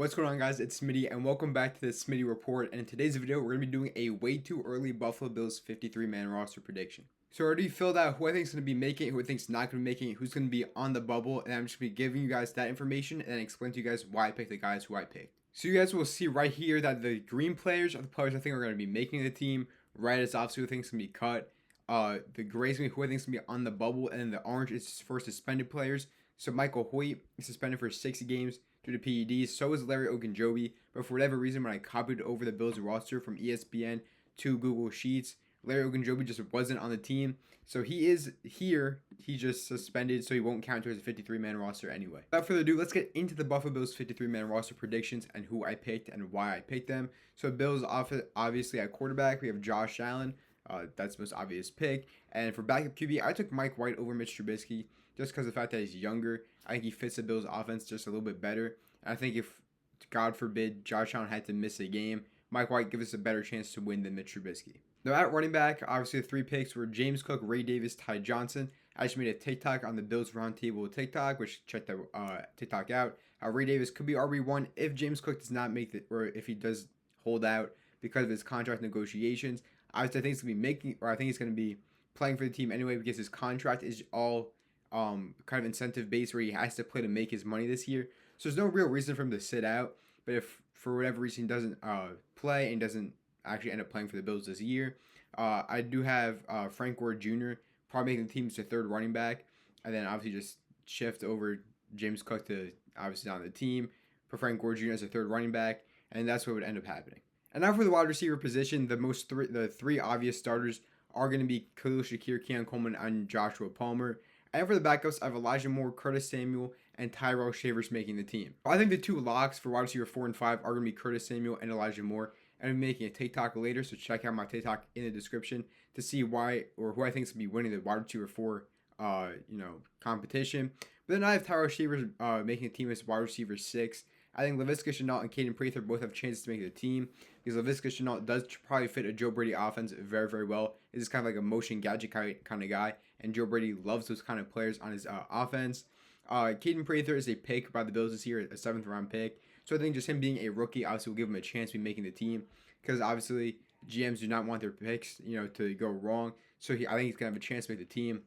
What's going on, guys? It's Smitty, and welcome back to the Smitty Report. And in today's video, we're going to be doing a way too early Buffalo Bills 53-man roster prediction. So I already filled out who I think is going to be making it, who I think is not going to be making it, who's going to be on the bubble, and I'm just going to be giving you guys that information and then explain to you guys why I picked the guys who I picked. So you guys will see right here that the green players are the players I think are going to be making the team. Red is obviously who I think is going to be cut. The gray is going to be who I think is going to be on the bubble, and then the orange is for suspended players. So Michael Hoyt is suspended for 60 games due to PEDs. So is Larry Ogunjobi. But for whatever reason, when I copied over the Bills roster from ESPN to Google Sheets, Larry Ogunjobi just wasn't on the team. So he is here. He just suspended, so he won't count towards the 53-man roster anyway. Without further ado, let's get into the Buffalo Bills 53-man roster predictions and who I picked and why I picked them. So Bills obviously at quarterback, we have Josh Allen. That's the most obvious pick. And for backup QB, I took Mike White over Mitch Trubisky just because of the fact that he's younger. I think he fits the Bills' offense just a little bit better. And I think if, God forbid, Josh Allen had to miss a game, Mike White gives us a better chance to win than Mitch Trubisky. Now at running back, obviously the three picks were James Cook, Ray Davis, Ty Johnson. I just made a TikTok on the Bills Roundtable TikTok, which check the TikTok out. Ray Davis could be RB1 if James Cook does not make it, or if he does hold out because of his contract negotiations. I think he's going to be making, or I think he's going to be playing for the team anyway because his contract is all kind of incentive based where he has to play to make his money this year. So there's no real reason for him to sit out. But if for whatever reason he doesn't play and doesn't actually end up playing for the Bills this year, I do have Frank Gore Jr. probably making the team as a third running back, and then obviously just shift over James Cook to obviously on the team, for Frank Gore Jr. as a third running back, and that's what would end up happening. And now for the wide receiver position, the three obvious starters are going to be Khalil Shakir, Keon Coleman, and Joshua Palmer. And for the backups, I have Elijah Moore, Curtis Samuel, and Tyrell Shavers making the team. I think the two locks for wide receiver 4 and 5 are going to be Curtis Samuel and Elijah Moore. And I'm making a TikTok later, so check out my TikTok in the description to see why or who I think is going to be winning the wide receiver 4 competition. But then I have Tyrell Shavers making a team as wide receiver 6. I think Laviska Shenault and Caden Prather both have chances to make the team because Laviska Shenault does probably fit a Joe Brady offense very, very well. He's kind of like a motion gadget kind of guy, and Joe Brady loves those kind of players on his offense. Caden Prather is a pick by the Bills this year, a 7th round pick. So I think just him being a rookie obviously will give him a chance to be making the team because obviously GMs do not want their picks, to go wrong. So I think he's gonna have a chance to make the team.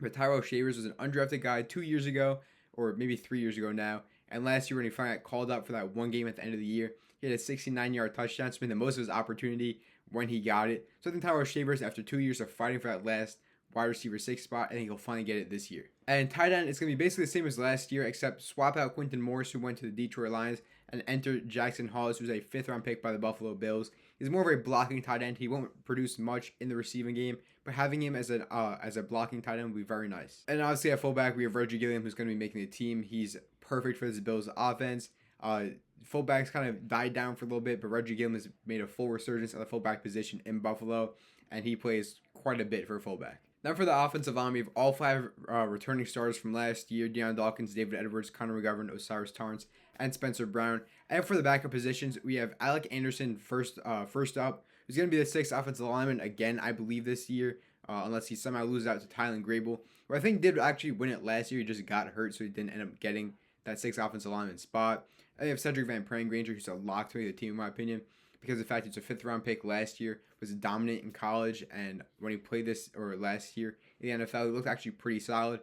But Tyrell Shavers was an undrafted guy 2 years ago, or maybe 3 years ago now. And last year when he finally got called up for that one game at the end of the year, he had a 69-yard touchdown, spent the most of his opportunity when he got it. So I think Tyrell Shavers, after 2 years of fighting for that last wide receiver 6 spot, I think he'll finally get it this year. And tight end is going to be basically the same as last year, except swap out Quinton Morris, who went to the Detroit Lions, and enter Jackson Hollis, who's a 5th round pick by the Buffalo Bills. He's more of a blocking tight end. He won't produce much in the receiving game, but having him as a blocking tight end would be very nice. And obviously at fullback, we have Reggie Gilliam, who's going to be making the team. He's perfect for this Bills offense. Fullbacks kind of died down for a little bit, but Reggie Gilliam has made a full resurgence at the fullback position in Buffalo, and he plays quite a bit for a fullback. Now for the offensive line, we have all 5 returning starters from last year: Deion Dawkins, David Edwards, Connor McGovern, Osiris Torrance, and Spencer Brown. And for the backup positions, we have Alec Anderson first up, who's going to be the 6th offensive lineman again, I believe, this year, unless he somehow loses out to Tylen Grable, who I think did actually win it last year. He just got hurt, so he didn't end up getting that 6th offensive lineman spot. And they have Cedric Van Prangranger, who's a lock to make the team, in my opinion, because of the fact it's a 5th round pick last year, was dominant in college, and when he played last year in the NFL, he looked actually pretty solid.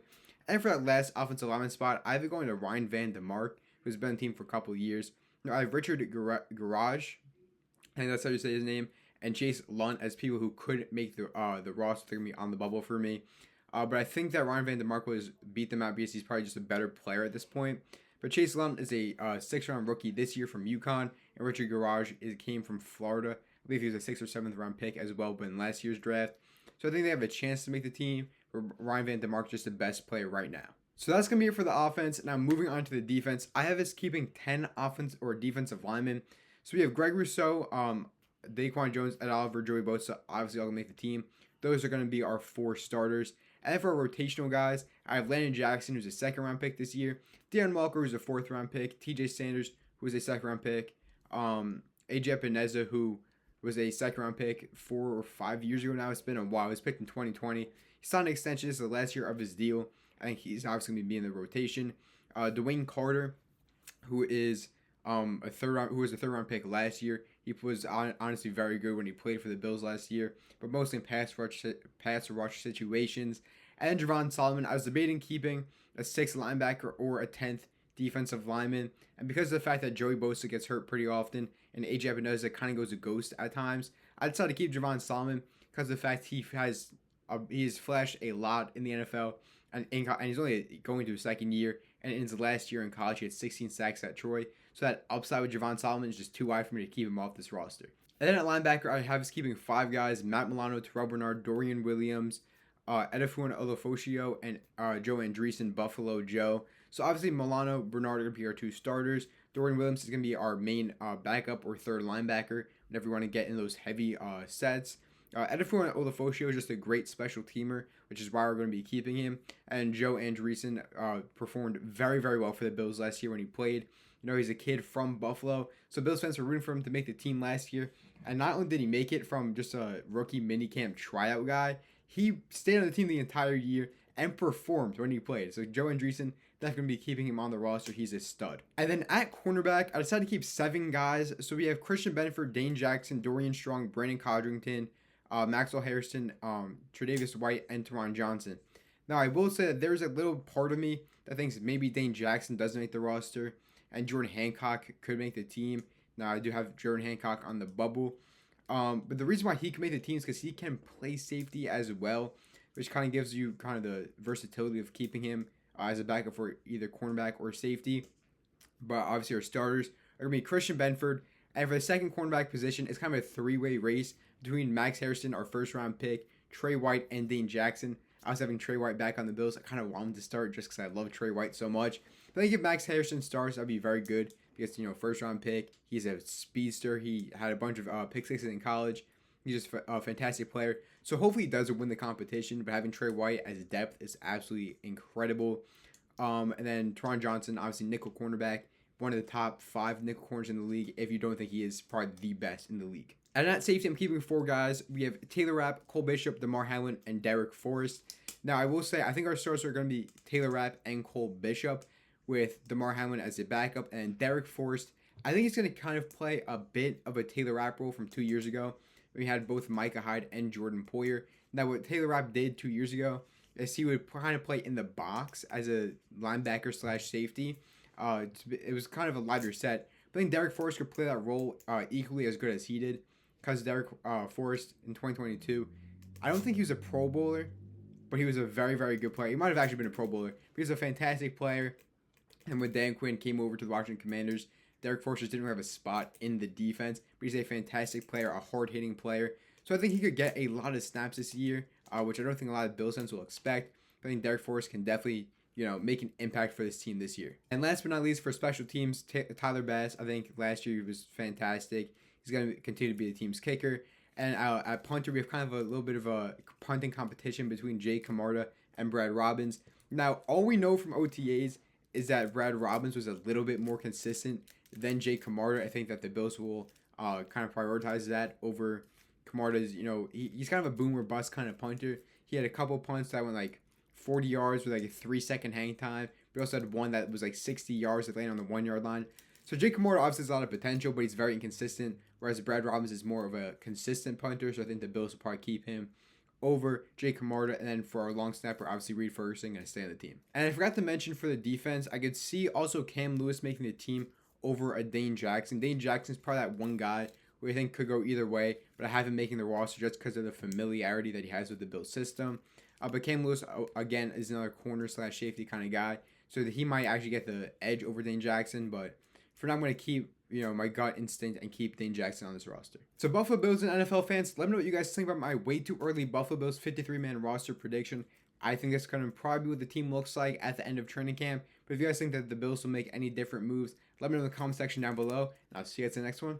And for that last offensive lineman spot, I have it going to Ryan Van DeMark, who's been on the team for a couple of years. Now, I have Richard Garage, I think that's how you say his name, and Chase Lunt as people who could make the roster. They're going to be on the bubble for me. But I think that Ryan Van DeMark was beat them out because he's probably just a better player at this point. But Chase Lunt is a 6th round rookie this year from UConn, and Richard Garage came from Florida. I believe he was a 6th or 7th round pick as well, but in last year's draft. So I think they have a chance to make the team. Ryan Van DeMark just the best player right now. So that's going to be it for the offense. Now moving on to the defense, I have us keeping 10 offense or defensive linemen. So we have Greg Rousseau, Daquan Jones, and Oliver Joey Bosa, obviously all going to make the team. Those are going to be our 4 starters. And then for our rotational guys, I have Landon Jackson, who's a 2nd round pick this year. Deion Walker, who's a 4th round pick. TJ Sanders, who was a 2nd round pick. AJ Epineza, who was a 2nd round pick 4 or 5 years ago now. It's been a while. He was picked in 2020. He signed an extension. This is the last year of his deal. I think he's obviously going to be in the rotation. Dwayne Carter, who is a third round, who was a third round pick last year. He was honestly very good when he played for the Bills last year, but mostly in pass rush situations. And Javon Solomon, I was debating keeping a sixth linebacker or a 10th defensive lineman. And because of the fact that Joey Bosa gets hurt pretty often and AJ Epineza kind of goes a ghost at times, I decided to keep Javon Solomon because of the fact he's flashed a lot in the NFL, and he's only going to his second year. And in his last year in college, he had 16 sacks at Troy. So that upside with Javon Solomon is just too high for me to keep him off this roster. And then at linebacker, I have us keeping 5 guys: Matt Milano, Terrell Bernard, Dorian Williams, Edifun Olofosio, and Joe Andreessen, Buffalo Joe. So obviously Milano, Bernard are going to be our 2 starters. Dorian Williams is going to be our main backup or third linebacker whenever we want to get in those heavy sets. Edifun Olofosio is just a great special teamer, which is why we're going to be keeping him. And Joe Andreessen performed very, very well for the Bills last year when he played. You know, he's a kid from Buffalo, so Bills fans were rooting for him to make the team last year. And not only did he make it from just a rookie minicamp tryout guy, he stayed on the team the entire year and performed when he played. So Joe Andreessen, definitely going to be keeping him on the roster. He's a stud. And then at cornerback, I decided to keep 7 guys. So we have Christian Benford, Dane Jackson, Dorian Strong, Brandon Codrington, Maxwell Harrison, Tre'Davious White, and Teron Johnson. Now, I will say that there's a little part of me that thinks maybe Dane Jackson doesn't make the roster and Jordan Hancock could make the team. Now, I do have Jordan Hancock on the bubble. But the reason why he can make the team is because he can play safety as well, which kind of gives you kind of the versatility of keeping him as a backup for either cornerback or safety. But obviously our starters are going to be Christian Benford. And for the second cornerback position, it's kind of a 3-way race between Max Harrison, our first-round pick, Trey White, and Dane Jackson. I was having Trey White back on the Bills. I kind of want him to start just because I love Trey White so much. But I think if Max Harrison starts, that'd be very good because, you know, first-round pick. He's a speedster. He had a bunch of pick sixes in college. He's just a fantastic player. So hopefully he doesn't win the competition, but having Trey White as depth is absolutely incredible. And then Teron Johnson, obviously nickel cornerback, one of the top 5 nickel corners in the league. If you don't think he is, probably the best in the league. And at safety, I'm keeping 4 guys. We have Taylor Rapp, Cole Bishop, DeMar Hamlin, and Derek Forrest. Now, I will say, I think our starters are going to be Taylor Rapp and Cole Bishop, with DeMar Hamlin as a backup. And Derek Forrest, I think he's going to kind of play a bit of a Taylor Rapp role from 2 years ago. We had both Micah Hyde and Jordan Poyer. Now, what Taylor Rapp did 2 years ago is he would kind of play in the box as a linebacker / safety. It was kind of a lighter set. But I think Derek Forrest could play that role equally as good as he did. Because Derek Forrest in 2022, I don't think he was a Pro Bowler, but he was a very, very good player. He might have actually been a Pro Bowler. But he was a fantastic player. And when Dan Quinn came over to the Washington Commanders, Derek Forrest just didn't have a spot in the defense. But he's a fantastic player, a hard-hitting player. So I think he could get a lot of snaps this year, which I don't think a lot of Bills fans will expect. I think Derek Forrest can definitely, make an impact for this team this year. And last but not least, for special teams, Tyler Bass, I think last year he was fantastic. He's going to continue to be the team's kicker. And at punter, we have kind of a little bit of a punting competition between Jay Camarda and Brad Robbins. Now, all we know from OTAs is that Brad Robbins was a little bit more consistent than Jay Camarda. I think that the Bills will kind of prioritize that over Camarda's. He's kind of a boom or bust kind of punter. He had a couple punts that went like 40 yards with like a 3-second hang time. But he also had one that was like 60 yards that landed on the 1-yard line. So Jay Camarda obviously has a lot of potential, but he's very inconsistent. Whereas Brad Robbins is more of a consistent punter, so I think the Bills will probably keep him over Jay Camarda. And then for our long snapper, obviously Reed Ferguson going to stay on the team. And I forgot to mention for the defense, I could see also Cam Lewis making the team over a Dane Jackson. Dane Jackson's probably that one guy who I think could go either way, but I have him making the roster just because of the familiarity that he has with the Bills system. But Cam Lewis, again, is another corner / safety kind of guy, so that he might actually get the edge over Dane Jackson. But for now, I'm going to keep my gut instinct and keep Dane Jackson on this roster. So Buffalo Bills and NFL fans, let me know what you guys think about my way too early Buffalo Bills 53-man roster prediction. I think that's going to probably be what the team looks like at the end of training camp. But if you guys think that the Bills will make any different moves, let me know in the comment section down below. And I'll see you guys in the next one.